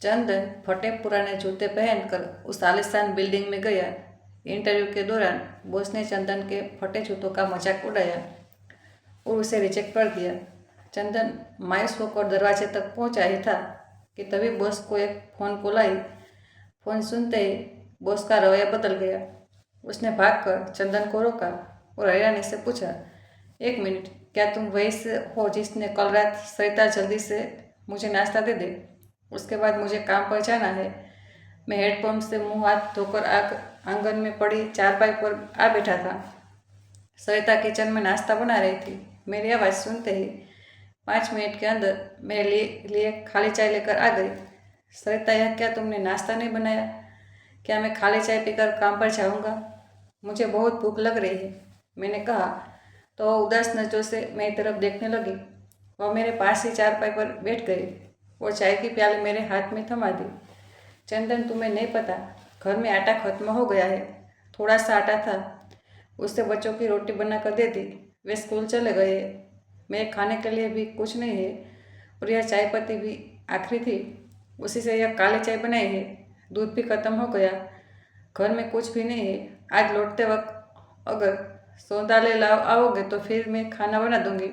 चंदन फटे पुराने जूते पहनकर उस आलीशान बिल्डिंग में गया। इंटरव्यू के दौरान बॉस ने चंदन के फटे जूतों का मजाक उड़ाया और उसे रिजेक्ट कर दिया। चंदन मायूस होकर दरवाजे तक पहुंचा ही था कि तभी बॉस को एक फ़ोन कॉल आई। फ़ोन सुनते ही बॉस का रवैया बदल गया। उसने भागकर चंदन को रोका और हैरानी से पूछा, एक मिनट, क्या तुम वही से हो जिसने कल रात सरिता जल्दी से मुझे नाश्ता दे दे? उसके बाद मुझे काम पर जाना है। मैं हेडपम्प से मुंह हाथ धोकर आंगन में पड़ी चारपाई पर आ बैठा था। सरिता किचन में नाश्ता बना रही थी। मेरी आवाज़ सुनते ही 5 मिनट के अंदर मेरे लिए खाली चाय लेकर आ गई। सरिता, यह क्या तुमने नाश्ता नहीं बनाया? क्या मैं खाली चाय पीकर काम पर जाऊंगा? मुझे बहुत भूख लग रही है, मैंने कहा तो वह उदास नज़रों से मेरी तरफ देखने लगी। वह मेरे पास ही चारपाई पर बैठ गई और चाय की प्याली मेरे हाथ में थमा दी। चंदन, तुम्हें नहीं पता, घर में आटा खत्म हो गया है। थोड़ा सा आटा था, उससे बच्चों की रोटी बनाकर दे दी। वे स्कूल चले गए। मेरे खाने के लिए भी कुछ नहीं है और यह चाय पत्ती भी आखिरी थी, उसी से यह काली चाय बनाई है। दूध भी खत्म हो गया। घर में कुछ भी नहीं है। आज लौटते वक्त अगर सौदा ले लाओ आओगे तो फिर मैं खाना बना दूंगी।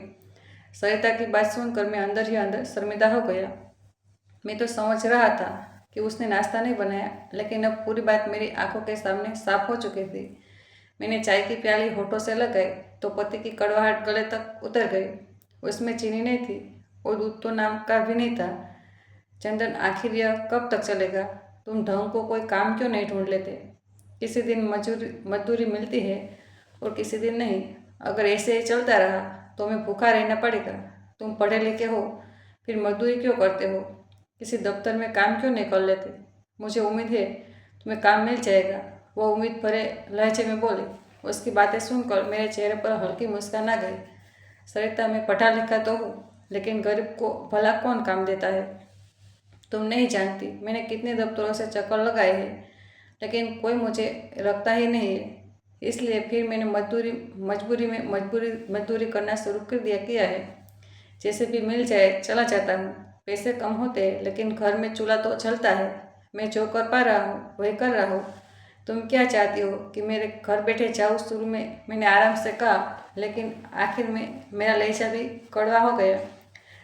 सरिता की बात सुनकर मैं अंदर ही अंदर शर्मिंदा हो गया। मैं तो समझ रहा था कि उसने नाश्ता नहीं बनाया, लेकिन अब पूरी बात मेरी आंखों के सामने साफ हो चुकी थी। मैंने चाय की प्याली होठों से लगाई तो पति की कड़वाहट गले तक उतर गई। उसमें चीनी नहीं थी और दूध तो नाम का भी नहीं था। चंदन, आखिर यह कब तक चलेगा? तुम ढंग को कोई काम क्यों नहीं ढूंढ लेते? किसी दिन मजदूरी मिलती है और किसी दिन नहीं। अगर ऐसे ही चलता रहा तो हमें भूखा रहना पड़ेगा। तुम पढ़े लिखे हो, फिर मजदूरी क्यों करते हो? किसी दफ्तर में काम क्यों नहीं कर लेते? मुझे उम्मीद है तुम्हें काम मिल जाएगा, वो उम्मीद भरे लहजे में बोली। उसकी बातें सुनकर मेरे चेहरे पर हल्की मुस्कान आ गई। सरिता, मैं पढ़ा लिखा तो हूँ, लेकिन गरीब को भला कौन काम देता है? तुम नहीं जानती मैंने कितने दफ्तरों से चक्कर लगाए हैं, लेकिन कोई मुझे रखता ही नहीं है। इसलिए फिर मैंने मजदूरी करना शुरू कर किया है। जैसे भी मिल जाए चला जाता हूँ। पैसे कम होते हैं, लेकिन घर में चूल्हा तो चलता है। मैं जो कर पा रहा हूँ वही कर रहा हूँ। तुम क्या चाहती हो कि मेरे घर बैठे जाऊँ? शुरू में मैंने आराम से कहा, लेकिन आखिर में मेरा लहजा भी कड़वा हो गया।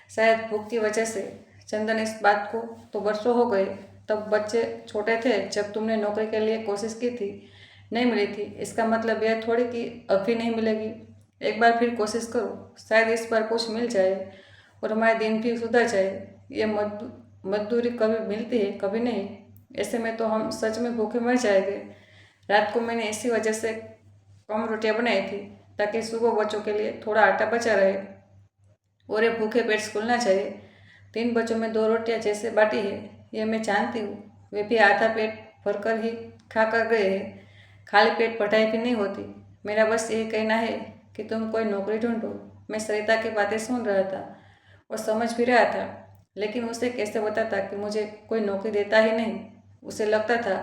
शायद भूख की वजह से। चंदन, इस बात को तो वर्षों हो गए। तब बच्चे छोटे थे जब तुमने नौकरी के लिए कोशिश की थी, नहीं मिली थी। इसका मतलब यह थोड़ी कि अब भी नहीं मिलेगी। एक बार फिर कोशिश करो, शायद इस बार कुछ मिल जाए और हमारे दिन भी सुधर जाए। ये मजदूरी कभी मिलती है, कभी नहीं। ऐसे में तो हम सच में भूखे मर जाएंगे। रात को मैंने इसी वजह से कम रोटियां बनाई थी, ताकि सुबह बच्चों के लिए थोड़ा आटा बचा रहे और ये भूखे पेट स्कूल ना जाए। 3 बच्चों में 2 रोटियां जैसे बाटी है, ये मैं जानती हूँ। वे भी आधा पेट भरकर ही खा कर गए हैं। खाली पेट पढ़ाई भी नहीं होती। मेरा बस यही कहना है कि तुम कोई नौकरी ढूंढो। मैं सरिता की बातें सुन रहा था और समझ भी रहा था, लेकिन उसे कैसे बताता कि मुझे कोई नौकरी देता ही नहीं। उसे लगता था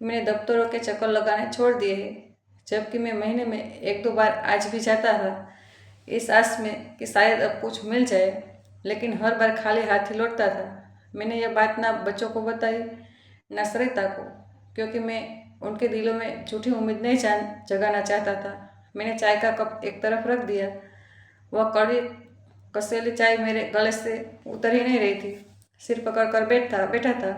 कि मैंने दफ्तरों के चक्कर लगाने छोड़ दिए हैं, जबकि मैं महीने में 1-2 बार आज भी जाता था, इस आस में कि शायद अब कुछ मिल जाए, लेकिन हर बार खाली हाथ ही लौटता था। मैंने यह बात ना बच्चों को बताई, ना सरिता को, क्योंकि मैं उनके दिलों में झूठी उम्मीद नहीं जगाना चाहता था। मैंने चाय का कप एक तरफ रख दिया। वह कड़ी कसेली चाय मेरे गले से उतर ही नहीं रही थी। सिर पकड़कर बैठा था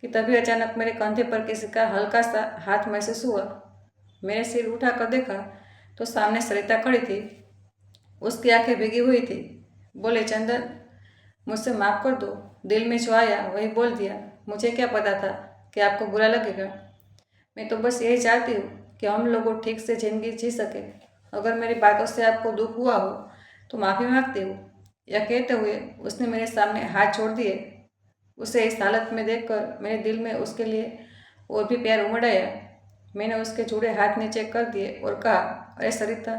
कि तभी अचानक मेरे कंधे पर किसी का हल्का सा हाथ महसूस हुआ। मैंने सिर उठाकर देखा तो सामने सरिता खड़ी थी। उसकी आंखें भीगी हुई थी। बोले, चंदन, मुझसे माफ़ कर दो। दिल में जो आया वही बोल दिया। मुझे क्या पता था कि आपको बुरा लगेगा। मैं तो बस यही चाहती हूँ कि हम लोग ठीक से जिंदगी जी सके। अगर मेरी बातों से आपको दुख हुआ हो तो माफ़ी मांगती हूँ। यह कहते हुए उसने मेरे सामने हाथ छोड़ दिए। उसे इस हालत में देखकर मेरे दिल में उसके लिए और भी प्यार उमड़ आया। मैंने उसके जुड़े हाथ नीचे कर दिए और कहा, अरे सरिता,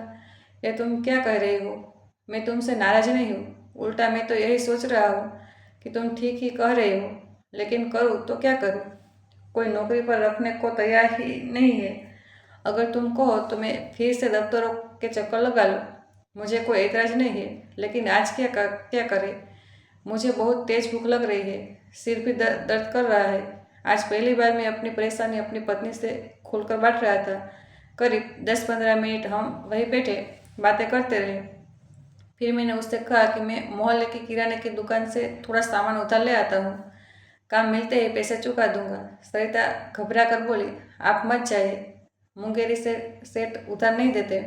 ये तुम क्या कह रही हो? मैं तुमसे नाराज नहीं हूँ। उल्टा मैं तो यही सोच रहा हूँ कि तुम ठीक ही कह रही हो, लेकिन करूँ तो क्या करूँ? कोई नौकरी पर रखने को तैयार ही नहीं है। अगर तुम कहो तो मैं फिर से दफ्तरों के चक्कर लगा लूँ। मुझे कोई एतराज़ नहीं है, लेकिन आज क्या करें? मुझे बहुत तेज भूख लग रही है। सिर भी दर्द कर रहा है। आज पहली बार मैं अपनी परेशानी अपनी पत्नी से खुलकर बांट रहा था। करीब 10-15 मिनट हम वहीं बैठे बातें करते रहे। फिर मैंने उससे कहा कि मैं मोहल्ले की किराने की दुकान से थोड़ा सामान उधार ले आता हूँ, काम मिलते ही पैसे चुका दूंगा। सरिता घबरा कर बोली, आप मत जाइए, मुंगेरी से सेठ उधार नहीं देते,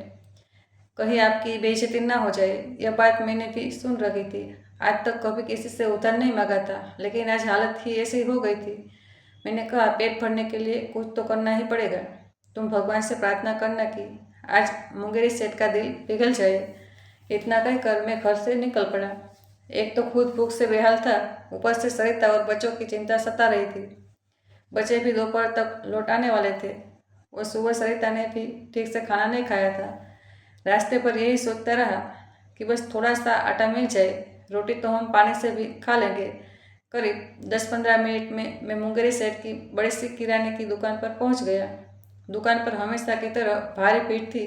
कहीं आपकी बेइज्जती ना हो जाए। यह बात मैंने भी सुन रखी थी। आज तक कभी किसी से उधार नहीं मांगा था, लेकिन आज हालत ही ऐसी हो गई थी। मैंने कहा, पेट भरने के लिए कुछ तो करना ही पड़ेगा। तुम भगवान से प्रार्थना करना कि आज मुंगेरी सेठ का दिल पिघल जाए। इतना कहकर मैं घर से निकल पड़ा। एक तो खुद भूख से बेहाल था, ऊपर से सरिता और बच्चों की चिंता सता रही थी। बच्चे भी दोपहर तक लौट आने वाले थे और सुबह सरिता ने भी ठीक से खाना नहीं खाया था। रास्ते पर यही सोचता रहा कि बस थोड़ा सा आटा मिल जाए, रोटी तो हम पानी से भी खा लेंगे। करीब 10-15 मिनट में मैं मुंगेरी सेठ की बड़ी सी किराने की दुकान पर पहुंच गया। दुकान पर हमेशा की तरह भारी भीड़ थी।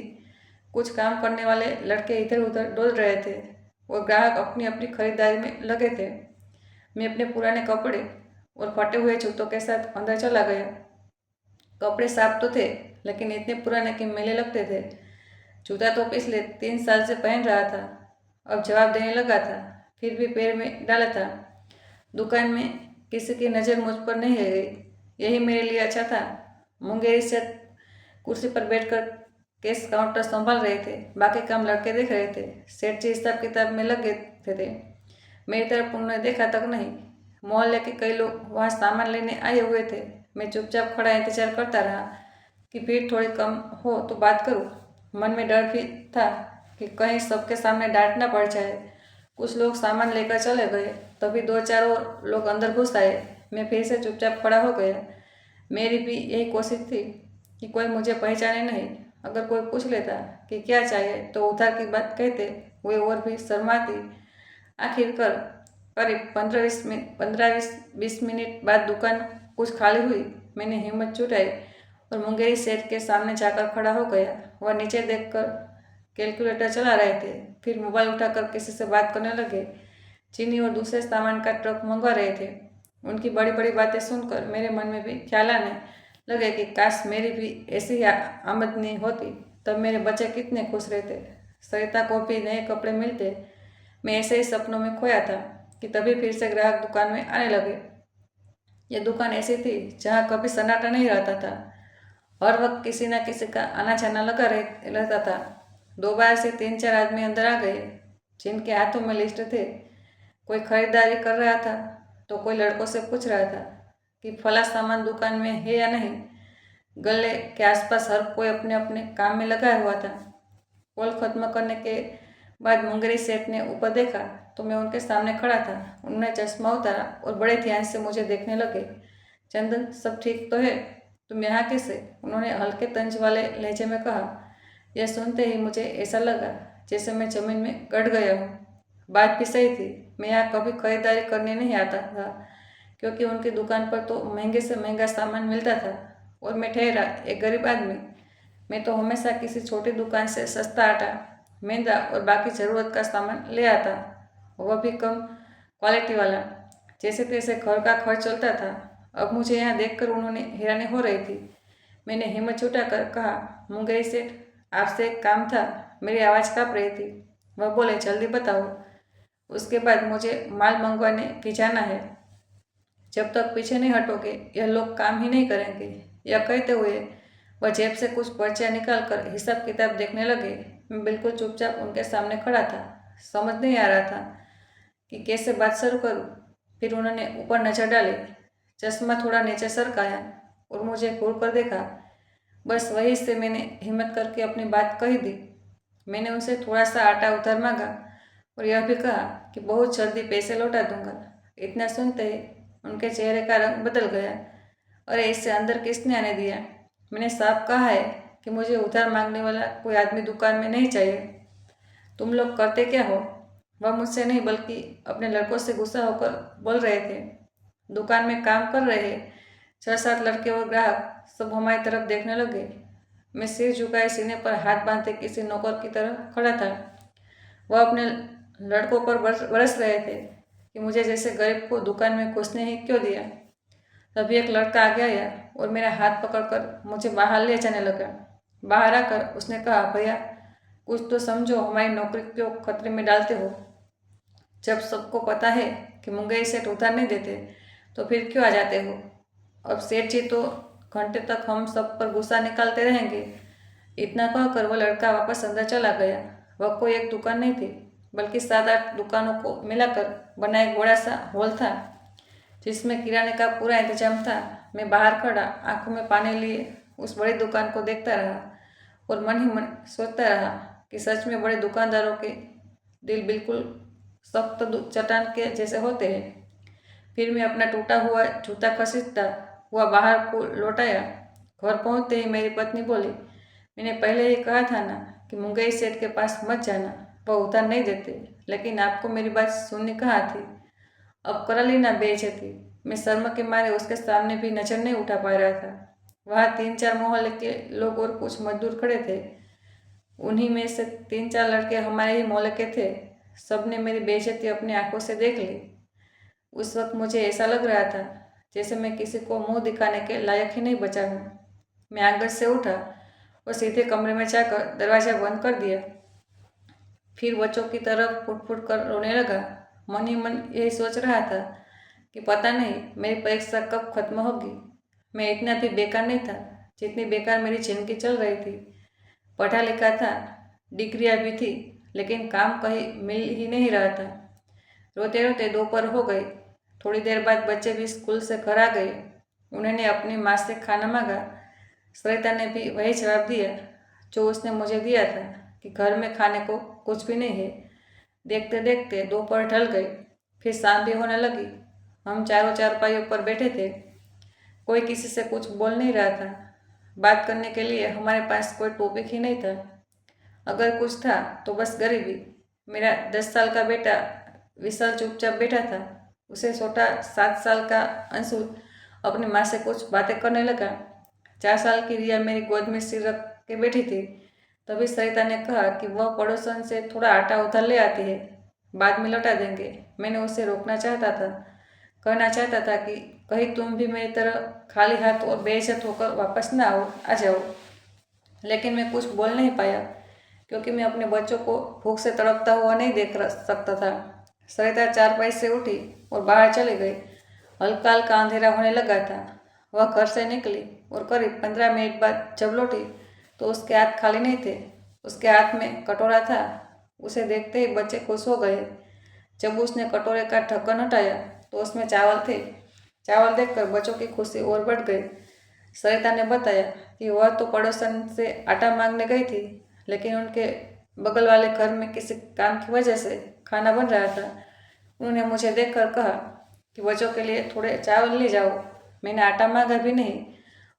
कुछ काम करने वाले लड़के इधर उधर डोल रहे थे और ग्राहक अपनी अपनी खरीदारी में लगे थे। मैं अपने पुराने कपड़े और फटे हुए जूतों के साथ अंदर चला गया। कपड़े साफ तो थे, लेकिन इतने पुराने कि मैले लगते थे। जूता तो पिछले 3 साल से पहन रहा था, अब जवाब देने लगा था, फिर भी पैर में डाला था। दुकान में किसी की नज़र मुझ पर नहीं गई, यही मेरे लिए अच्छा था। मुंगेरी सेठ कुर्सी पर बैठकर कैश काउंटर संभाल रहे थे, बाकी काम लड़के देख रहे थे। सेठ जी हिसाब किताब में लगे थे। मेरी तरफ उन्होंने देखा तक नहीं। मोहल्ले के कई लोग वहाँ सामान लेने आए हुए थे। मैं चुपचाप खड़ा इंतजार करता रहा कि भीड़ थोड़ी कम हो तो बात करूँ। मन में डर भी था कि कहीं सबके सामने डांट ना पड़ जाए। कुछ लोग सामान लेकर चले गए, तभी 2-4 और लोग अंदर घुस आए। मैं फिर से चुपचाप खड़ा हो गया। मेरी भी यही कोशिश थी कि कोई मुझे पहचाने नहीं। अगर कोई पूछ लेता कि क्या चाहिए तो उधार की बात कहते हुए और भी शर्माती। आखिरकार करीब 15-20 मिनट बाद दुकान कुछ खाली हुई। मैंने हिम्मत जुटाई और मुंगेरी सेठ के सामने जाकर खड़ा हो गया। वह नीचे देखकर कैलकुलेटर चला रहे थे, फिर मोबाइल उठाकर किसी से बात करने लगे। चीनी और दूसरे सामान का ट्रक मंगवा रहे थे। उनकी बड़ी बड़ी बातें सुनकर मेरे मन में भी ख्याल आने लगे कि काश मेरी भी ऐसी ही आमदनी होती, तब मेरे बच्चे कितने खुश रहते, सरिता को भी नए कपड़े मिलते। मैं ऐसे ही सपनों में खोया था कि तभी फिर से ग्राहक दुकान में आने लगे। यह दुकान ऐसी थी जहाँ कभी सन्नाटा नहीं रहता था। हर वक्त किसी न किसी का आना जाना लगा रहता था। 2 बार से 3-4 आदमी अंदर आ गए, जिनके हाथों में लिस्ट थे। कोई खरीदारी कर रहा था तो कोई लड़कों से पूछ रहा था कि फला सामान दुकान में है या नहीं। गले के आसपास हर कोई अपने अपने काम में लगा हुआ था। कॉल खत्म करने के बाद मुंगेरी सेठ ने ऊपर देखा तो मैं उनके सामने खड़ा था। उन्होंने चश्मा उतारा और बड़े ध्यान से मुझे देखने लगे। चंदन, सब ठीक तो है? तुम यहाँ कैसे? उन्होंने हल्के तंज वाले लहजे में कहा। यह सुनते ही मुझे ऐसा लगा जैसे मैं जमीन में गड़ गया हूँ। बात भी सही थी। मैं यहाँ कभी खरीदारी करने नहीं आता था, क्योंकि उनकी दुकान पर तो महंगे से महंगा सामान मिलता था और मैं ठहरा एक गरीब आदमी। मैं तो हमेशा किसी छोटी दुकान से सस्ता आटा, मैदा और बाकी ज़रूरत का सामान ले आता, वह भी कम क्वालिटी वाला। जैसे तैसे घर का खर्च चलता था। अब मुझे यहाँ देखकर उन्होंने हैरानी हो रही थी। मैंने हिम्मत जुटाकर कहा, मुंगेरी सेठ, आपसे एक काम था। मेरी आवाज़ काँप रही थी। वह बोले, जल्दी बताओ, उसके बाद मुझे माल मंगवाने भी जाना है। जब तक पीछे नहीं हटोगे यह लोग काम ही नहीं करेंगे। यह कहते हुए वह जेब से कुछ पर्चियाँ निकालकर हिसाब किताब देखने लगे। मैं बिल्कुल चुपचाप उनके सामने खड़ा था। समझ नहीं आ रहा था कि कैसे बात शुरू करूं। फिर उन्होंने ऊपर नज़र डाली, चश्मा थोड़ा नीचे सरकाया और मुझे घूर कर देखा। बस वहीं से मैंने हिम्मत करके अपनी बात कही दी। मैंने उनसे थोड़ा सा आटा उधार मांगा और यह भी कहा कि बहुत जल्दी पैसे लौटा दूंगा। इतना सुनते ही उनके चेहरे का रंग बदल गया। अरे, इससे अंदर किसने आने दिया? मैंने साफ कहा है कि मुझे उधार मांगने वाला कोई आदमी दुकान में नहीं चाहिए। तुम लोग करते क्या हो? वह मुझसे नहीं बल्कि अपने लड़कों से गुस्सा होकर बोल रहे थे। दुकान में काम कर रहे 6-7 लड़के और ग्राहक सब हमारी तरफ देखने लगे। मैं सिर झुकाए सीने पर हाथ बांधे किसी नौकर की तरह खड़ा था। वह अपने लड़कों पर बरस रहे थे कि मुझे जैसे गरीब को दुकान में घुसने ही क्यों दिया। तभी एक लड़का आगे आया और मेरा हाथ पकड़कर मुझे बाहर ले जाने लगा। बाहर आकर उसने कहा, भैया कुछ तो समझो, हमारी नौकरी क्यों खतरे में डालते हो। जब सबको पता है कि मुंगेरी सेठ उधार नहीं देते तो फिर क्यों आ जाते हो। अब सेठ जी तो घंटे तक हम सब पर गुस्सा निकालते रहेंगे। इतना कहकर वह लड़का वापस अंदर चला गया। वह कोई एक दुकान नहीं थी, बल्कि 7-8 दुकानों को मिलाकर बना एक बड़ा सा हॉल था, जिसमें किराने का पूरा इंतजाम था। मैं बाहर खड़ा आंखों में पानी लिए उस बड़ी दुकान को देखता रहा और मन ही मन सोचता रहा कि सच में बड़े दुकानदारों के दिल बिल्कुल सख्त चट्टान के जैसे होते हैं। फिर मैं अपना टूटा हुआ जूता घसीटता हुआ बाहर को लौट आया। घर पहुंचते ही मेरी पत्नी बोली, मैंने पहले ही कहा था ना कि मुंगेरी सेठ के पास मत जाना, वह उधार नहीं देते। लेकिन आपको मेरी बात सुननी कहाँ थी। अब करा ली ना बेइज्जती। मैं शर्म के मारे उसके सामने भी नजर नहीं उठा पा रहा था। वहाँ 3-4 मोहल्ले के लोग और कुछ मजदूर खड़े थे। उन्हीं में से 3-4 लड़के हमारे ही मोहल्ले के थे। सबने मेरी बेइज्जती अपनी आंखों से देख ली। उस वक्त मुझे ऐसा लग रहा था जैसे मैं किसी को मुंह दिखाने के लायक ही नहीं बचा हूँ। मैं आंगन से उठा और सीधे कमरे में जाकर दरवाज़ा बंद कर दिया। फिर बच्चों की तरफ फुट फुट कर रोने लगा। मन ही मन यही सोच रहा था कि पता नहीं मेरी परीक्षा कब खत्म होगी। मैं इतना भी बेकार नहीं था जितनी बेकार मेरी जिंदगी चल रही थी। पढ़ा लिखा था, डिग्रियाँ भी थी, लेकिन काम कहीं मिल ही नहीं रहा था। रोते रोते दोपहर हो गई। थोड़ी देर बाद बच्चे भी स्कूल से घर आ गए। उन्होंने अपनी माँ से खाना मांगा। सरिता ने भी वही जवाब दिया जो उसने मुझे दिया था कि घर में खाने को कुछ भी नहीं है। देखते देखते दोपहर ढल गई, फिर शाम भी होने लगी। हम चारों चारपाइयों पर बैठे थे। कोई किसी से कुछ बोल नहीं रहा था। बात करने के लिए हमारे पास कोई टॉपिक ही नहीं था। अगर कुछ था तो बस गरीबी। मेरा 10 साल का बेटा विशाल चुपचाप बैठा था। उसे छोटा 7 साल का अंशु अपनी माँ से कुछ बातें करने लगा। 4 साल की रिया मेरी गोद में सिर रख के बैठी थी। तभी सरिता ने कहा कि वह पड़ोसन से थोड़ा आटा उधार ले आती है, बाद में लौटा देंगे। मैंने उसे रोकना चाहता था, कहना चाहता था कि कहीं तुम भी मेरी तरह खाली हाथ और बेइज्जत होकर वापस ना आ जाओ। लेकिन मैं कुछ बोल नहीं पाया, क्योंकि मैं अपने बच्चों को भूख से तड़पता हुआ नहीं देख सकता था। सरिता चारपाई से उठी और बाहर चली गई। हल्का हल्का अंधेरा होने लगा था। वह घर से निकली और करीब 15 मिनट बाद जब लौटी तो उसके हाथ खाली नहीं थे। उसके हाथ में कटोरा था। उसे देखते ही बच्चे खुश हो गए। जब उसने कटोरे का ढक्कन हटाया तो उसमें चावल थे। चावल देखकर बच्चों की खुशी और बढ़ गई। सरिता ने बताया कि वह तो पड़ोसन से आटा मांगने गई थी, लेकिन उनके बगल वाले घर में किसी काम की वजह से खाना बन रहा था। उन्होंने मुझे देखकर कहा कि बच्चों के लिए थोड़े चावल ले जाओ। मैंने आटा मांगा भी नहीं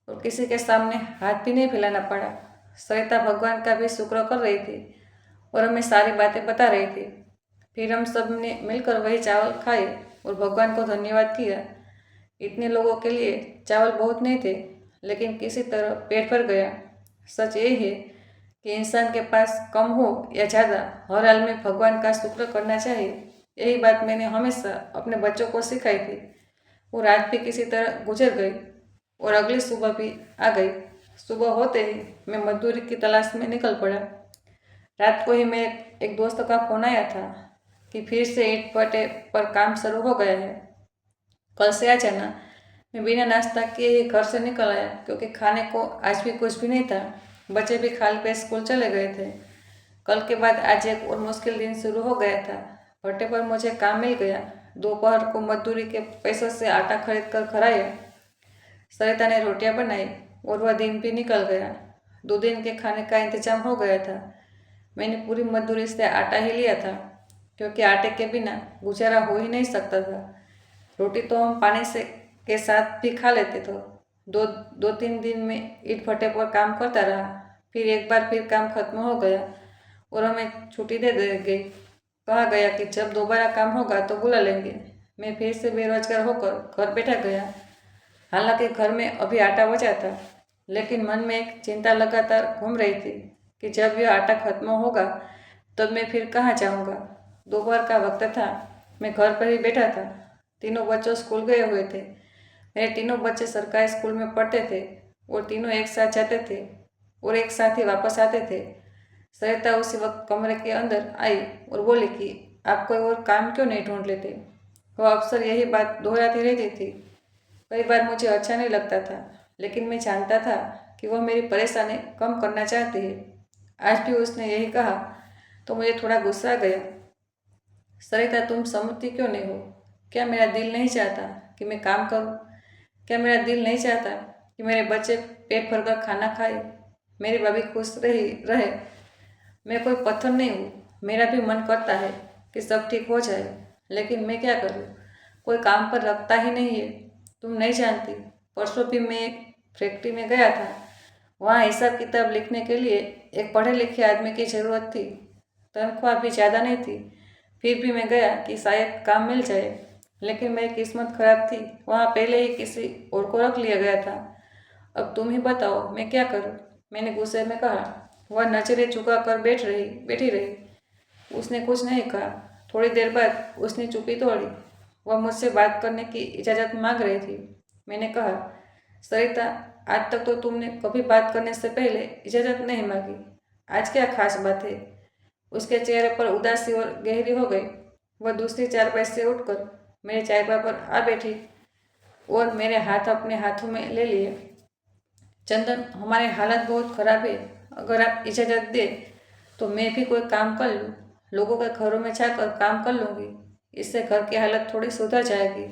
और किसी के सामने हाथ भी नहीं फैलाना पड़ा। सरिता भगवान का भी शुक्र कर रही थी और हमें सारी बातें बता रही थी। फिर हम सब ने मिलकर वही चावल खाए और भगवान को धन्यवाद किया। इतने लोगों के लिए चावल बहुत नहीं थे, लेकिन किसी तरह पेट भर गया। सच ये है कि इंसान के पास कम हो या ज़्यादा, हर हाल में भगवान का शुक्र करना चाहिए। यही बात मैंने हमेशा अपने बच्चों को सिखाई थी। वो रात भी किसी तरह गुजर गई और अगली सुबह भी आ गई। सुबह होते ही मैं मजदूरी की तलाश में निकल पड़ा। रात को ही मेरे एक दोस्त का फोन आया था कि फिर से ईंट भट्टे पर काम शुरू हो गया है, कल से आ जाना। मैं बिना नाश्ता किए ही घर से निकल आया, क्योंकि खाने को आज भी कुछ भी नहीं था। बच्चे भी खाली पेट स्कूल चले गए थे। कल के बाद आज एक और मुश्किल दिन शुरू हो गया था। भट्टे पर मुझे काम मिल गया। दोपहर को मजदूरी के पैसों से आटा खरीद कर घर आया। सरिता ने रोटियां बनाई और वह दिन भी निकल गया। 2 दिन के खाने का इंतजाम हो गया था। मैंने पूरी मजदूरी से आटा ही लिया था, क्योंकि आटे के बिना गुजारा हो ही नहीं सकता था। रोटी तो हम पानी से के साथ भी खा लेते थे। 2-3 दिन में ईंट भट्टे पर काम करता रहा। फिर एक बार फिर काम खत्म हो गया और हमें छुट्टी दे दी गई। कहा गया कि जब दोबारा काम होगा तो बुला लेंगे। मैं फिर से बेरोजगार होकर घर बैठा गया। हालांकि घर में अभी आटा बचा था, लेकिन मन में एक चिंता लगातार घूम रही थी कि जब यह आटा खत्म होगा तब मैं फिर कहाँ जाऊँगा। दोपहर का वक्त था। मैं घर पर ही बैठा था। तीनों बच्चों स्कूल गए हुए थे। मेरे तीनों बच्चे सरकारी स्कूल में पढ़ते थे और तीनों एक साथ जाते थे और एक साथ ही वापस आते थे। सरिता उसी वक्त कमरे के अंदर आई और बोली कि आप कोई और काम क्यों नहीं ढूंढ लेते। वह अक्सर यही बात दोहराती रहती थी। कई बार मुझे अच्छा नहीं लगता था, लेकिन मैं जानता था कि वह मेरी परेशानी कम करना चाहती है। आज भी उसने यही कहा तो मुझे थोड़ा गुस्सा आ गया। सरिता, तुम समझती क्यों नहीं हो? क्या मेरा दिल नहीं चाहता कि मैं काम करूं? क्या मेरा दिल नहीं चाहता कि मेरे बच्चे पेट भरकर खाना खाए, मेरी भाभी खुश रहे? मैं कोई पत्थर नहीं हूँ। मेरा भी मन करता है कि सब ठीक हो जाए, लेकिन मैं क्या करूँ? कोई काम पर रखता ही नहीं है। तुम नहीं जानती, परसों भी मैं एक फैक्ट्री में गया था। वहाँ हिसाब किताब लिखने के लिए एक पढ़े लिखे आदमी की ज़रूरत थी। तनख्वाह भी ज़्यादा नहीं थी। फिर भी मैं गया कि शायद काम मिल जाए, लेकिन मेरी किस्मत खराब थी। वहाँ पहले ही किसी और को रख लिया गया था। अब तुम ही बताओ मैं क्या करूँ? मैंने गुस्से में कहा। वह नजरें झुका कर बैठी रही। उसने कुछ नहीं कहा। थोड़ी देर बाद उसने चुप्पी तोड़ी। वह मुझसे बात करने की इजाज़त मांग रही थी। मैंने कहा, सरिता, आज तक तो तुमने कभी बात करने से पहले इजाज़त नहीं मांगी। आज क्या खास बात है? उसके चेहरे पर उदासी और गहरी हो गई। वह दूसरी चारपाई से उठकर मेरे चारपाई पर आ बैठी और मेरे हाथ अपने हाथों में ले लिए। चंदन, हमारी हालत बहुत ख़राब है। अगर आप इजाज़त दे तो मैं भी कोई काम कर लूँ। लोगों के घरों में जाकर काम कर लूँगी। इससे घर की हालत थोड़ी सुधर जाएगी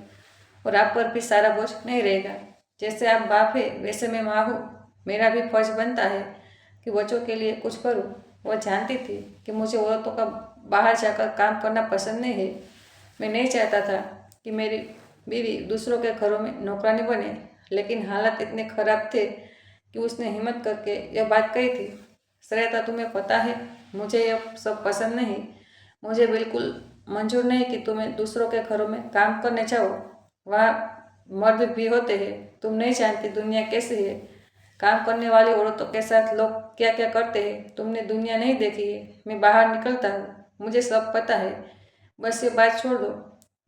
और आप पर भी सारा बोझ नहीं रहेगा। जैसे आप बाप है, वैसे मैं माँ हूँ। मेरा भी फर्ज बनता है कि बच्चों के लिए कुछ करूँ। वह जानती थी कि मुझे औरतों का बाहर जाकर काम करना पसंद नहीं है। मैं नहीं चाहता था कि मेरी बीवी दूसरों के घरों में नौकरानी बने, लेकिन हालात इतने खराब थे कि उसने हिम्मत करके यह बात कही थी। सरिता, तुम्हें पता है, मुझे यह सब पसंद नहीं। मुझे बिल्कुल मंजूर नहीं कि तुम्हें दूसरों के घरों में काम करने जाओ। वहाँ मर्द भी होते हैं। तुम नहीं जानती दुनिया कैसी है। काम करने वाली औरतों के साथ लोग क्या क्या करते हैं, तुमने दुनिया नहीं देखी है। मैं बाहर निकलता हूँ, मुझे सब पता है। बस ये बात छोड़ दो।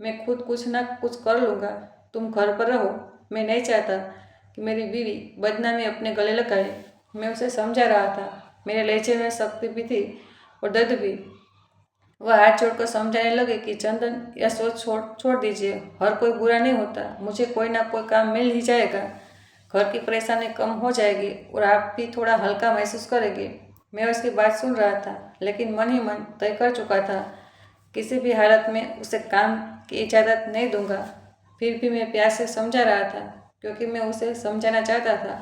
मैं खुद कुछ ना कुछ कर लूँगा। तुम घर पर रहो। मैं नहीं चाहता कि मेरी बीवी बदनामी अपने गले लगाए। मैं उसे समझा रहा था। मेरे लहजे में शक्ति भी थी और दर्द भी। वह हाथ जोड़कर समझाने लगे कि चंदन, यह सोच छोड़ दीजिए। हर कोई बुरा नहीं होता। मुझे कोई ना कोई काम मिल ही जाएगा। घर की परेशानी कम हो जाएगी और आप भी थोड़ा हल्का महसूस करेंगे। मैं उसकी बात सुन रहा था, लेकिन मन ही मन तय कर चुका था। किसी भी हालत में उसे काम की इजाज़त नहीं दूंगा। फिर भी मैं प्यार से समझा रहा था, क्योंकि मैं उसे समझाना चाहता था,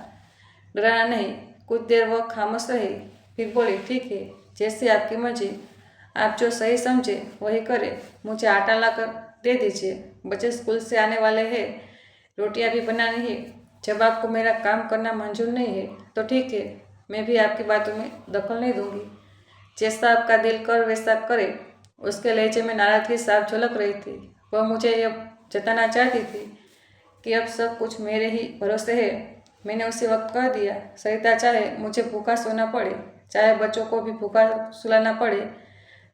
डराना नहीं। कुछ देर वह खामोश रही, फिर बोली, ठीक है, जैसे आपकी मर्जी। आप जो सही समझे वही करें। मुझे आटा लाकर दे दीजिए। बच्चे स्कूल से आने वाले हैं। रोटियां भी बनानी है। जब आपको मेरा काम करना मंजूर नहीं है तो ठीक है, मैं भी आपकी बातों में दखल नहीं दूंगी। जैसा आपका दिल कर वैसा करे। उसके लहजे में नाराजगी साफ झलक रही थी। वह मुझे यह जताना चाहती थी कि अब सब कुछ मेरे ही भरोसे है। मैंने उसी वक्त कह दिया, सरिता, चाहे मुझे भूखा सोना पड़े, चाहे बच्चों को भी भूखा सुलाना पड़े,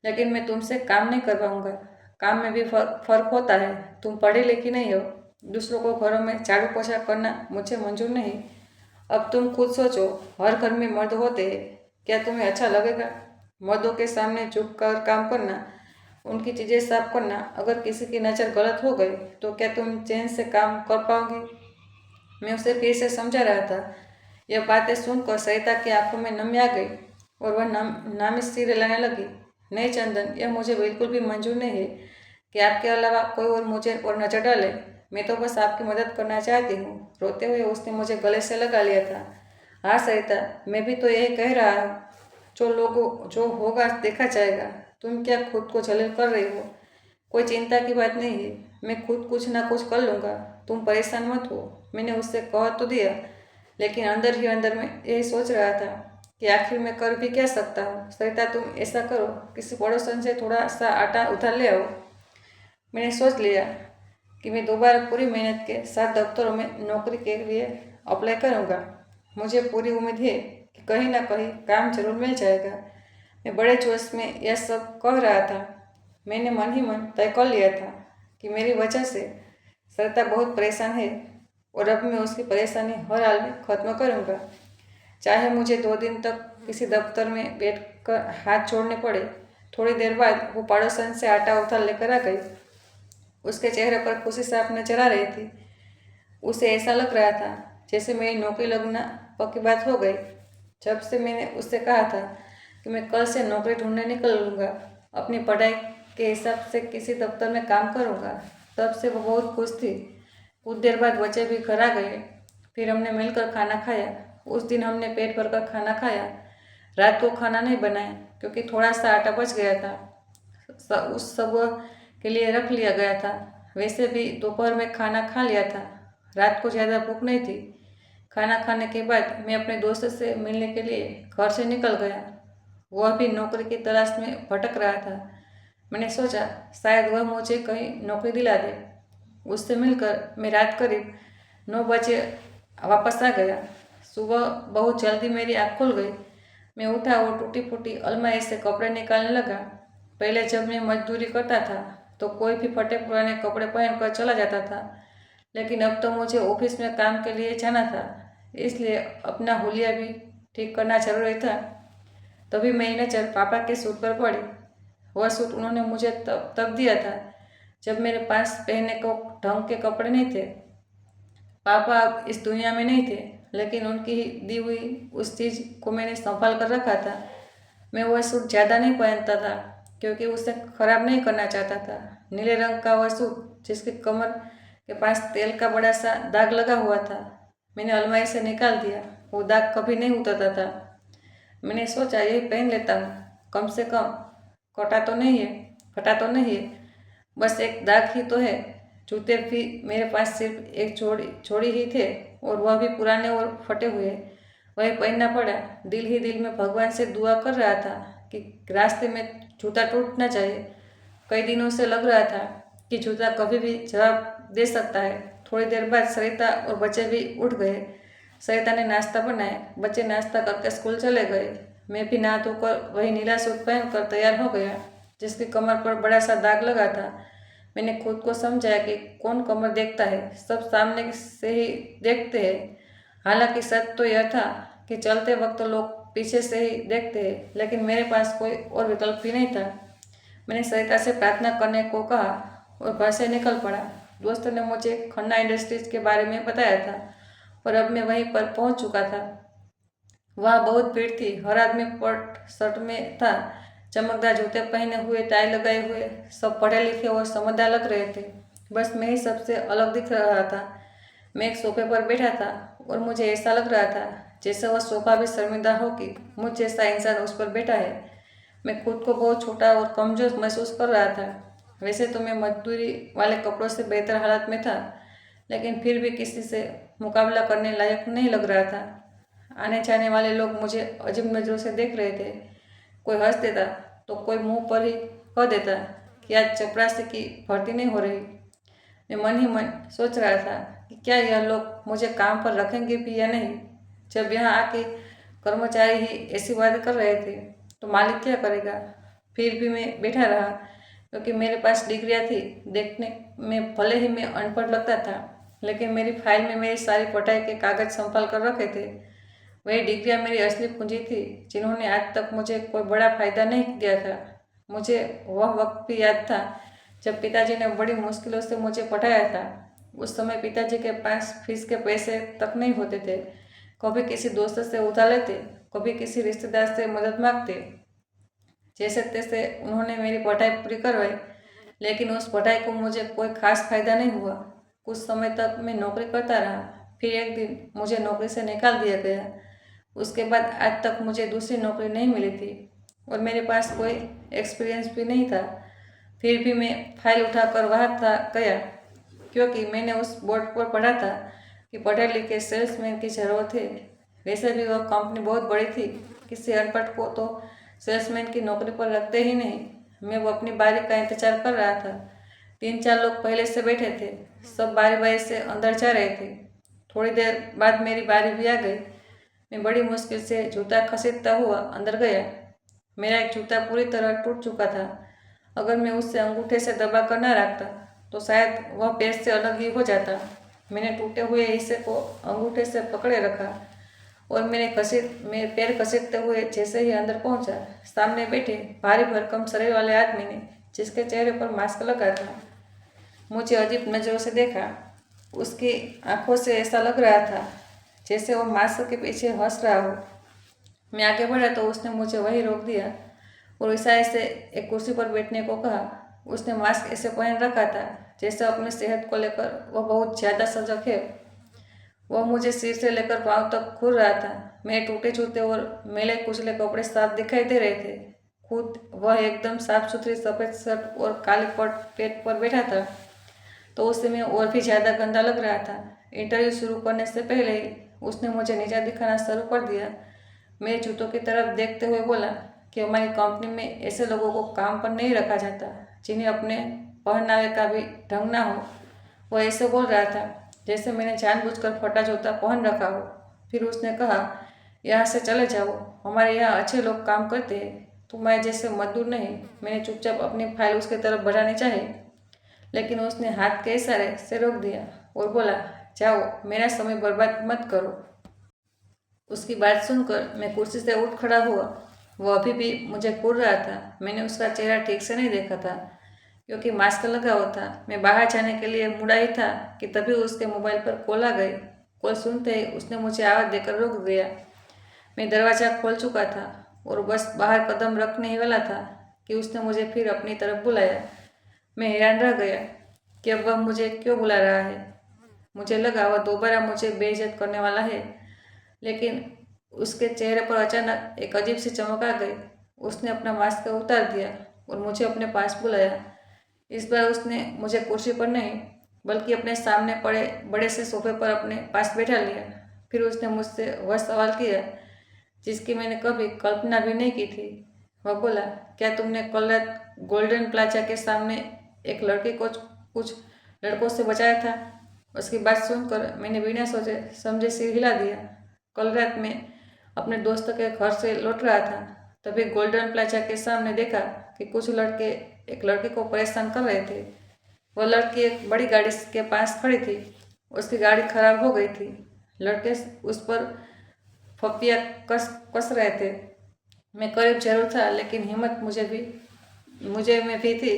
लेकिन मैं तुमसे काम नहीं करवाऊंगा। काम में भी फर्क होता है। तुम पढ़ी लिखी नहीं हो। दूसरों को घरों में झाड़ू पोछा करना मुझे मंजूर नहीं। अब तुम खुद सोचो, हर घर में मर्द होते हैं। क्या तुम्हें अच्छा लगेगा मर्दों के सामने झुक कर काम करना, उनकी चीज़ें साफ करना? अगर किसी की नज़र गलत हो गई तो क्या तुम चैन से काम कर पाओगी? मैं उसे फिर से समझा रहा था। यह बातें सुनकर सरिता की आंखों में नमी आ गई और वह नामी सिर हिलाने लगी। नहीं चंदन, यह मुझे बिल्कुल भी मंजूर नहीं है कि आपके अलावा कोई और मुझे और नजर डाले। मैं तो बस आपकी मदद करना चाहती हूँ। रोते हुए उसने मुझे गले से लगा लिया था। हाँ सरिता, मैं भी तो यही कह रहा हूँ। जो होगा देखा जाएगा। तुम क्या खुद को जलील कर रही हो? कोई चिंता की बात नहीं है। मैं खुद कुछ ना कुछ कर लूँगा। तुम परेशान मत हो। मैंने उससे कह तो दिया, लेकिन अंदर ही अंदर में यही सोच रहा था कि आखिर मैं कर भी क्या सकता हूँ। सरिता, तुम ऐसा करो, किसी पड़ोसन से थोड़ा सा आटा उधार ले आओ। मैंने सोच लिया कि मैं दोबारा पूरी मेहनत के साथ दफ्तरों में नौकरी के लिए अप्लाई करूँगा। मुझे पूरी उम्मीद है कि कहीं ना कहीं काम जरूर मिल जाएगा। मैं बड़े जोश में यह सब कह रहा था मैंने मन ही मन तय कर लिया था कि मेरी वजह से सरिता बहुत परेशान है और अब मैं उसकी परेशानी हर हाल में ख़त्म करूँगा, चाहे मुझे 2 दिन तक किसी दफ्तर में बैठकर हाथ छोड़ने पड़े। थोड़ी देर बाद वो पड़ोसन से आटा उतार लेकर आ गई। उसके चेहरे पर खुशी साफ नजर आ रही थी। उसे ऐसा लग रहा था जैसे मेरी नौकरी लगना पक्की बात हो गई। जब से मैंने उससे कहा था कि मैं कल से नौकरी ढूंढने निकल लूँगा, अपनी पढ़ाई के हिसाब से किसी दफ्तर में काम करूँगा, तब से वो बहुत खुश थी। कुछ देर बाद बच्चे भी घर आ गए। फिर हमने मिलकर खाना खाया। उस दिन हमने पेट भरकर खाना खाया। रात को खाना नहीं बनाया क्योंकि थोड़ा सा आटा बच गया था, उस सब के लिए रख लिया गया था। वैसे भी दोपहर में खाना खा लिया था, रात को ज़्यादा भूख नहीं थी। खाना खाने के बाद मैं अपने दोस्त से मिलने के लिए घर से निकल गया। वह भी नौकरी की तलाश में भटक रहा था। मैंने सोचा शायद वह मुझे कहीं नौकरी दिला दे। उससे मिलकर मैं रात करीब 9 बजे वापस आ गया। सुबह बहुत जल्दी मेरी आँख खुल गई। मैं उठा और टूटी फूटी अलमारी से कपड़े निकालने लगा। पहले जब मैं मजदूरी करता था तो कोई भी फटे पुराने कपड़े पहनकर चला जाता था, लेकिन अब तो मुझे ऑफिस में काम के लिए जाना था, इसलिए अपना हुलिया भी ठीक करना जरूरी था। तभी मेरी नज़र पापा के सूट पर पड़ी। वह सूट उन्होंने मुझे तब दिया था जब मेरे पास पहनने को ढंग के कपड़े नहीं थे। पापा अब इस दुनिया में नहीं थे, लेकिन उनकी दी हुई उस चीज़ को मैंने संभाल कर रखा था। मैं वह सूट ज़्यादा नहीं पहनता था क्योंकि उसे ख़राब नहीं करना चाहता था। नीले रंग का वह सूट जिसकी कमर के पास तेल का बड़ा सा दाग लगा हुआ था, मैंने अलमारी से निकाल दिया। वो दाग कभी नहीं उतरता था। मैंने सोचा यही पहन लेता हूँ, कम से कम फटा तो नहीं है, बस एक दाग ही तो है। जूते भी मेरे पास सिर्फ एक जोड़ी ही थे और वह भी पुराने और फटे हुए। वही पहनना पड़ा। दिल ही दिल में भगवान से दुआ कर रहा था कि रास्ते में जूता टूट ना जाए। कई दिनों से लग रहा था कि जूता कभी भी जवाब दे सकता है। थोड़ी देर बाद सरिता और बच्चे भी उठ गए। सरिता ने नाश्ता बनाया, बच्चे नाश्ता करके स्कूल चले गए। मैं भी नहा धोकर वही नीला सूट पहनकर तैयार हो गया जिसकी कमर पर बड़ा सा दाग लगा था। मैंने खुद को समझाया कि कौन कमर देखता है, सब सामने से ही देखते हैं। हालांकि सच तो यह था कि चलते वक्त तो लोग पीछे से ही देखते हैं, लेकिन मेरे पास कोई और विकल्प भी नहीं था। मैंने सरिता से प्रार्थना करने को कहा और घर से निकल पड़ा। दोस्त ने मुझे खन्ना इंडस्ट्रीज के बारे में बताया था और अब मैं वहीं पर पहुंच चुका था। वहाँ बहुत भीड़ थी। हर आदमी कोट शर्ट में था, चमकदार जूते पहने हुए, टाई लगाए हुए, सब पढ़े लिखे और समझदार लग रहे थे। बस मैं ही सबसे अलग दिख रहा था। मैं एक सोफे पर बैठा था और मुझे ऐसा लग रहा था जैसे वह सोफा भी शर्मिंदा हो कि मुझ जैसा इंसान उस पर बैठा है। मैं खुद को बहुत छोटा और कमज़ोर महसूस कर रहा था। वैसे तो मैं मजदूरी वाले कपड़ों से बेहतर हालत में था, लेकिन फिर भी किसी से मुकाबला करने लायक नहीं लग रहा था। आने जाने वाले लोग मुझे अजीब नज़रों से देख रहे थे। कोई हंस देता तो कोई मुंह पर ही कह देता कि आज चपरासी की भर्ती नहीं हो रही। मैं मन ही मन सोच रहा था कि क्या यह लोग मुझे काम पर रखेंगे भी या नहीं। जब यहाँ आके कर्मचारी ही ऐसी बातें कर रहे थे तो मालिक क्या करेगा। फिर भी मैं बैठा रहा क्योंकि मेरे पास डिग्रियाँ थी। देखने में भले ही मैं अनपढ़ लगता था, लेकिन मेरी फाइल में मेरी सारी पढ़ाई के कागज संभाल कर रखे थे। वही डिग्रियाँ मेरी असली पूंजी थी जिन्होंने आज तक मुझे कोई बड़ा फायदा नहीं दिया था। मुझे वह वक्त भी याद था जब पिताजी ने बड़ी मुश्किलों से मुझे पढ़ाया था। उस समय पिताजी के पास फीस के पैसे तक नहीं होते थे। कभी किसी दोस्त से उधार लेते, कभी किसी रिश्तेदार से मदद मांगते। जैसे तैसे उन्होंने मेरी पढ़ाई पूरी करवाई, लेकिन उस पढ़ाई को मुझे कोई खास फायदा नहीं हुआ। कुछ समय तक मैं नौकरी करता रहा, फिर एक दिन मुझे नौकरी से निकाल दिया गया। उसके बाद आज तक मुझे दूसरी नौकरी नहीं मिली थी और मेरे पास कोई एक्सपीरियंस भी नहीं था। फिर भी मैं फाइल उठाकर वहाँ था गया क्योंकि मैंने उस बोर्ड पर पढ़ा था कि पढ़े लिखे सेल्समैन की ज़रूरत है। वैसे भी वह कंपनी बहुत बड़ी थी, किसी अनपढ़ को तो सेल्समैन की नौकरी पर रखते ही नहीं। मैं वो अपनी बारी का इंतजार कर रहा था। 3-4 लोग पहले से बैठे थे, सब बारी बारी से अंदर जा रहे थे। थोड़ी देर बाद मेरी बारी भी आ गई। मैं बड़ी मुश्किल से जूता खसीदता हुआ अंदर गया। मेरा एक जूता पूरी तरह टूट चुका था। अगर मैं उससे अंगूठे से दबा कर न रखता तो शायद वह पैर से अलग ही हो जाता। मैंने टूटे हुए हिस्से को अंगूठे से पकड़े रखा और मेरे पैर घसीटते हुए जैसे ही अंदर पहुंचा, सामने बैठे भारी भरकम शरीर वाले आदमी ने, जिसके चेहरे पर मास्क लगा था, मुझे अजीब नज़रों से देखा। उसकी आंखों से ऐसा लग रहा था जैसे वो मास्क के पीछे हंस रहा हो। मैं आगे बढ़ा तो उसने मुझे वहीं रोक दिया और इशारे से एक कुर्सी पर बैठने को कहा। उसने मास्क ऐसे पहन रखा था जैसे अपनी सेहत को लेकर वह बहुत ज़्यादा सजग है। वह मुझे सिर से लेकर पाँव तक घूर रहा था। मेरे टूटे जूते और मैले कुचले कपड़े साफ दिखाई दे रहे थे। खुद वह एकदम साफ सुथरी सफ़ेद शर्ट और काली पट पेट पर बैठा था तो उससे मैं और भी ज़्यादा गंदा लग रहा था। इंटरव्यू शुरू करने से पहले ही उसने मुझे नीचा दिखाना शुरू कर दिया। मेरे जूतों की तरफ देखते हुए बोला कि हमारी कंपनी में ऐसे लोगों को काम पर नहीं रखा जाता जिन्हें अपने पहनावे का भी ढंग ना हो। वह ऐसे बोल रहा था जैसे मैंने जानबूझकर फटा जूता पहन रखा हो। फिर उसने कहा, यहाँ से चले जाओ, हमारे यहाँ अच्छे लोग काम करते हैं, तुम्हारे जैसे मजदूर नहीं। मैंने चुपचाप अपनी फाइल उसके तरफ बढ़ानी चाहिए, लेकिन उसने हाथ के इशारे से रोक दिया और बोला, जाओ, मेरा समय बर्बाद मत करो। उसकी बात सुनकर मैं कुर्सी से उठ खड़ा हुआ। वह अभी भी मुझे घूर रहा था। मैंने उसका चेहरा ठीक से नहीं देखा था क्योंकि मास्क लगा हुआ था। मैं बाहर जाने के लिए मुड़ा ही था कि तभी उसके मोबाइल पर कॉल आ गई। कॉल सुनते ही उसने मुझे आवाज़ देकर रोक दिया। मैं दरवाज़ा खोल चुका था और बस बाहर कदम रखने ही वाला था कि उसने मुझे फिर अपनी तरफ बुलाया। मैं हैरान रह गया कि अब वह मुझे क्यों बुला रहा है। मुझे लगा वह दोबारा मुझे बेइज्जत करने वाला है, लेकिन उसके चेहरे पर अचानक एक अजीब सी चमक आ गई। उसने अपना मास्क उतार दिया और मुझे अपने पास बुलाया। इस बार उसने मुझे कुर्सी पर नहीं बल्कि अपने सामने पड़े बड़े से सोफे पर अपने पास बैठा लिया। फिर उसने मुझसे वह सवाल किया जिसकी मैंने कभी कल्पना भी नहीं की थी। वह बोला, क्या तुमने कल रात गोल्डन प्लाजा के सामने एक लड़के को कुछ लड़कों से बचाया था? उसकी बात सुनकर मैंने बिना सोचे समझे सिर हिला दिया। कल रात मैं अपने दोस्त के घर से लौट रहा था, तभी गोल्डन प्लाजा के सामने देखा कि कुछ लड़के एक लड़के को परेशान कर रहे थे। वह लड़की एक बड़ी गाड़ी के पास खड़ी थी। उसकी गाड़ी खराब हो गई थी। लड़के उस पर फप्पियाँ कस कस रहे थे। मैं करीब जरूर था, लेकिन हिम्मत मुझे में भी थी।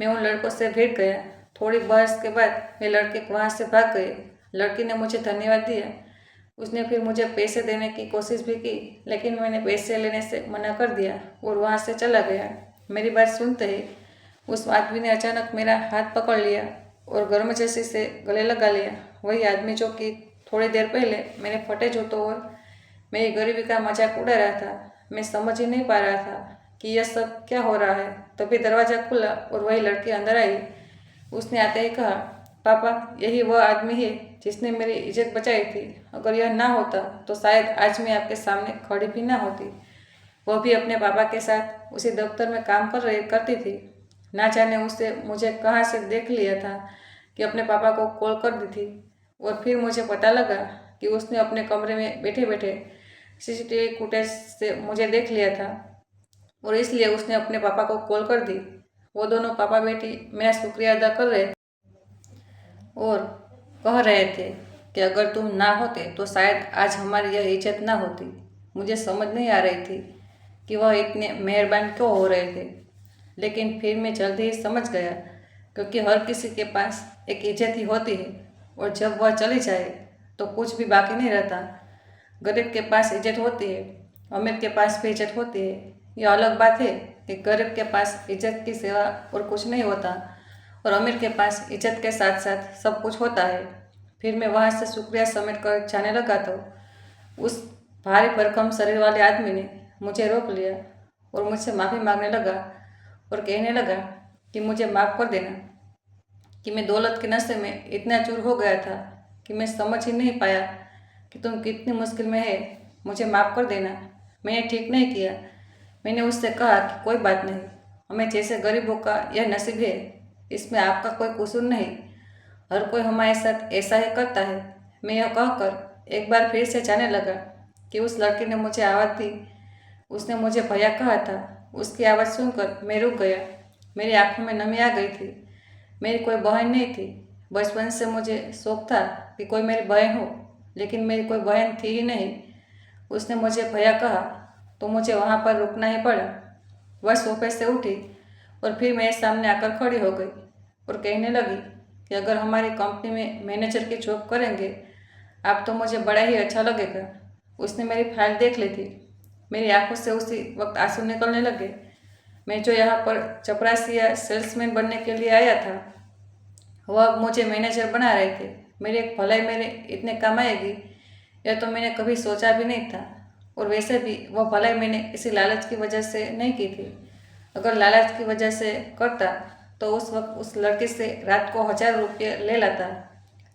मैं उन लड़कों से भिड़ गया। थोड़ी बहस के बाद वे लड़के वहाँ से भाग गए। लड़की ने मुझे धन्यवाद दिया। उसने फिर मुझे पैसे देने की कोशिश भी की, लेकिन मैंने पैसे लेने से मना कर दिया और वहाँ से चला गया। मेरी बात सुनते ही उस आदमी ने अचानक मेरा हाथ पकड़ लिया और गर्मजोशी से गले लगा लिया। वही आदमी जो कि थोड़ी देर पहले मेरे फटे जूतों और मेरी गरीबी का मजाक उड़ा रहा था। मैं समझ ही नहीं पा रहा था कि यह सब क्या हो रहा है। तभी दरवाज़ा खुला और वही लड़की अंदर आई। उसने आते ही कहा, पापा, यही वह आदमी है जिसने मेरी इज्जत बचाई थी। अगर यह ना होता तो शायद आज मैं आपके सामने खड़ी भी ना होती। वह भी अपने पापा के साथ उसी दफ्तर में काम करती थी। ना जाने उससे मुझे कहाँ से देख लिया था कि अपने पापा को कॉल कर दी थी। और फिर मुझे पता लगा कि उसने अपने कमरे में बैठे बैठे सीसीटीवी फुटेज से मुझे देख लिया था और इसलिए उसने अपने पापा को कॉल कर दी। वो दोनों पापा बेटी मेरा शुक्रिया अदा कर रहे और कह रहे थे कि अगर तुम ना होते तो शायद आज हमारी यह इज्जत ना होती। मुझे समझ नहीं आ रही थी कि वह इतने मेहरबान क्यों हो रहे थे, लेकिन फिर मैं जल्दी ही समझ गया, क्योंकि हर किसी के पास एक इज्जत ही होती है और जब वह चली जाए तो कुछ भी बाकी नहीं रहता। गरीब के पास इज्जत होती है, अमीर के पास भी इज्जत होती है। यह अलग बात है कि गरीब के पास इज्जत की सिवा और कुछ नहीं होता और अमीर के पास इज्जत के साथ साथ सब कुछ होता है। फिर मैं वहाँ से शुक्रिया समेट कर जाने लगा तो उस भारी भरकम शरीर वाले आदमी ने मुझे रोक लिया और मुझसे माफ़ी मांगने लगा और कहने लगा कि मुझे माफ़ कर देना, कि मैं दौलत के नशे में इतना चूर हो गया था कि मैं समझ ही नहीं पाया कि तुम कितनी मुश्किल में है। मुझे माफ़ कर देना, मैंने ठीक नहीं किया। मैंने उससे कहा कि कोई बात नहीं, हमें जैसे गरीबों का यह नसीब है, इसमें आपका कोई कसूर नहीं। हर कोई हमारे साथ ऐसा ही करता है। मैं यह कहकर एक बार फिर से जाने लगा कि उस लड़की ने मुझे आवाज़ दी। उसने मुझे भैया कहा था। उसकी आवाज़ सुनकर मैं रुक गया। मेरी आंखों में नमी आ गई थी। मेरी कोई बहन नहीं थी। बचपन से मुझे शौक था कि कोई मेरी बहन हो, लेकिन मेरी कोई बहन थी ही नहीं। उसने मुझे भैया कहा तो मुझे वहाँ पर रुकना ही पड़ा। वह सोफे से उठी और फिर मेरे सामने आकर खड़ी हो गई और कहने लगी कि अगर हमारी कंपनी में मैनेजर की जॉब करेंगे आप तो मुझे बड़ा ही अच्छा लगेगा। उसने मेरी फाइल देख ली थी। मेरी आंखों से उसी वक्त आंसू निकलने लगे। मैं जो यहाँ पर चपरासी या सेल्समैन बनने के लिए आया था, वह अब मुझे मैनेजर बना रहे थे। मेरी एक भलाई मेरे इतने काम आएगी यह तो मैंने कभी सोचा भी नहीं था। और वैसे भी वह भलाई मैंने किसी लालच की वजह से नहीं की थी। अगर लालच की वजह से करता तो उस वक्त उस लड़की से रात को 1000 रुपये ले लाता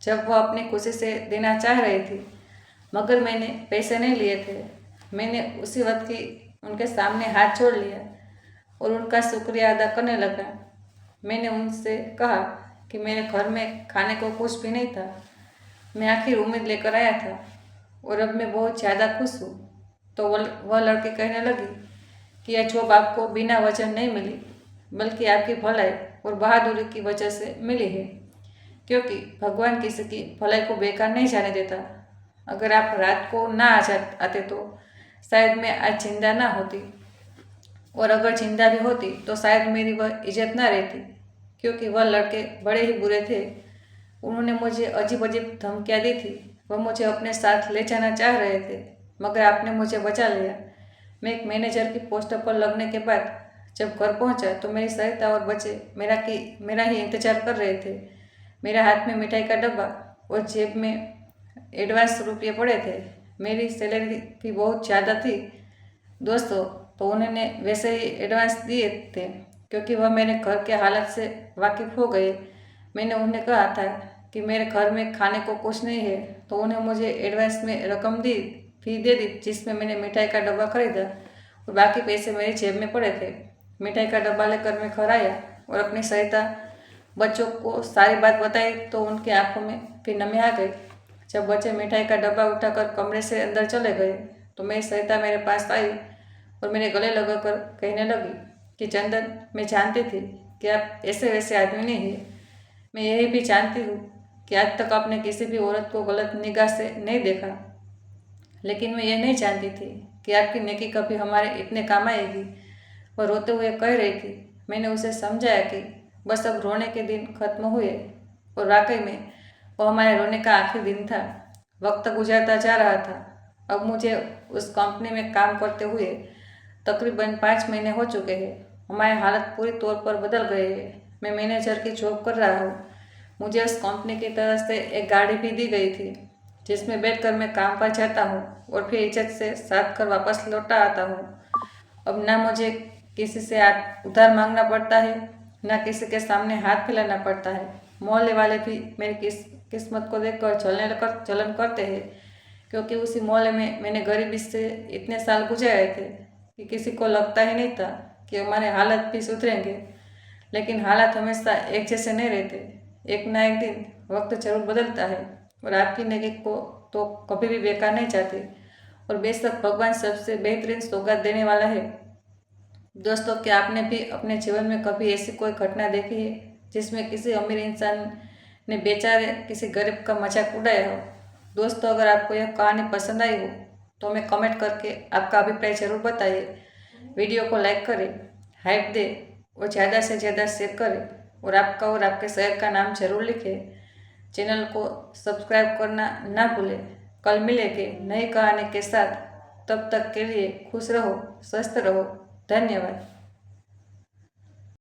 जब वह अपनी खुशी से देना चाह रही थी। मगर मैंने पैसे नहीं लिए थे। मैंने उसी वक्त ही उनके सामने हाथ जोड़ लिया और उनका शुक्रिया अदा करने लगा। मैंने उनसे कहा कि मेरे घर में खाने को कुछ भी नहीं था। मैं आखिर उम्मीद लेकर आया था और अब मैं बहुत ज़्यादा खुश हूँ। तो वह लड़की कहने लगी कि यह जॉब आपको बिना वजह नहीं मिली, बल्कि आपकी भलाई और बहादुरी की वजह से मिली है, क्योंकि भगवान किसी की भलाई को बेकार नहीं जाने देता। अगर आप रात को ना आते तो शायद मैं आज जिंदा ना होती, और अगर जिंदा भी होती तो शायद मेरी वह इज्जत ना रहती, क्योंकि वह लड़के बड़े ही बुरे थे। उन्होंने मुझे अजीब अजीब धमकियाँ दी थी। वह मुझे अपने साथ ले जाना चाह रहे थे, मगर आपने मुझे बचा लिया। मैं एक मैनेजर की पोस्ट पर लगने के बाद जब घर पहुंचा तो मेरी सरिता और बच्चे मेरा ही इंतजार कर रहे थे। मेरे हाथ में मिठाई का डब्बा और जेब में एडवांस रुपये पड़े थे। मेरी सैलरी भी बहुत ज़्यादा थी दोस्तों, तो उन्होंने वैसे ही एडवांस दिए थे क्योंकि वह मेरे घर के हालत से वाकिफ़ हो गए। मैंने उन्हें कहा था कि मेरे घर में खाने को कुछ नहीं है, तो उन्हें मुझे एडवांस में रकम फी दे दी जिसमें मैंने मिठाई का डब्बा खरीदा और बाकी पैसे मेरी जेब में पड़े थे। मिठाई का डब्बा लेकर मैं घर आया और अपनी सरिता बच्चों को सारी बात बताई तो उनकी आंखों में फिर नमी आ गई। जब बच्चे मिठाई का डब्बा उठाकर कमरे से अंदर चले गए तो मेरी सरिता मेरे पास आई और मेरे गले लगाकर कहने लगी कि चंदन, मैं जानती थी कि आप ऐसे वैसे आदमी नहीं है। मैं यही भी जानती हूँ कि आज तक आपने किसी भी औरत को गलत निगाह से नहीं देखा, लेकिन मैं ये नहीं जानती थी कि आपकी नेकी कभी हमारे इतने काम आएगी। वह रोते हुए कह रही थी। मैंने उसे समझाया कि बस अब रोने के दिन खत्म हुए, और वाकई में वो हमारे रोने का आखिरी दिन था। वक्त गुजरता जा रहा था। अब मुझे उस कंपनी में काम करते हुए तकरीबन 5 महीने हो चुके हैं। हमारे हालत पूरी तौर पर बदल गए हैं। मैं मैनेजर की जॉब कर रहा हूँ। मुझे उस कंपनी की तरफ से एक गाड़ी भी दी गई थी जिसमें बैठकर मैं काम पर जाता हूँ और फिर इज्जत से साथ कर वापस लौटा आता हूँ। अब ना मुझे किसी से उधार मांगना पड़ता है, ना किसी के सामने हाथ फैलाना पड़ता है। मोहल्ले वाले भी मेरी किस्मत को देखकर जलन करते हैं, क्योंकि उसी मोहल्ले में मैंने गरीबी से इतने साल गुजारे थे कि किसी को लगता ही नहीं था कि हमारे हालत भी सुधरेंगे। लेकिन हालात हमेशा एक जैसे नहीं रहते। एक ना एक दिन वक्त जरूर बदलता है और आपकी नेकी को तो कभी भी बेकार नहीं जाती। और बेशक भगवान सबसे बेहतरीन सौगात देने वाला है। दोस्तों, क्या आपने भी अपने जीवन में कभी ऐसी कोई घटना देखी है जिसमें किसी अमीर इंसान ने बेचारे किसी गरीब का मजाक उड़ाया हो? दोस्तों, अगर आपको यह कहानी पसंद आई हो तो हमें कमेंट करके आपका अभिप्राय जरूर बताइए। वीडियो को लाइक करें, हाइप दें और ज़्यादा से ज़्यादा शेयर करें, और आपका और आपके शहर का नाम जरूर लिखें। चैनल को सब्सक्राइब करना ना भूलें। कल मिलेंगे नई कहानी के साथ। तब तक के लिए खुश रहो, स्वस्थ रहो। धन्यवाद।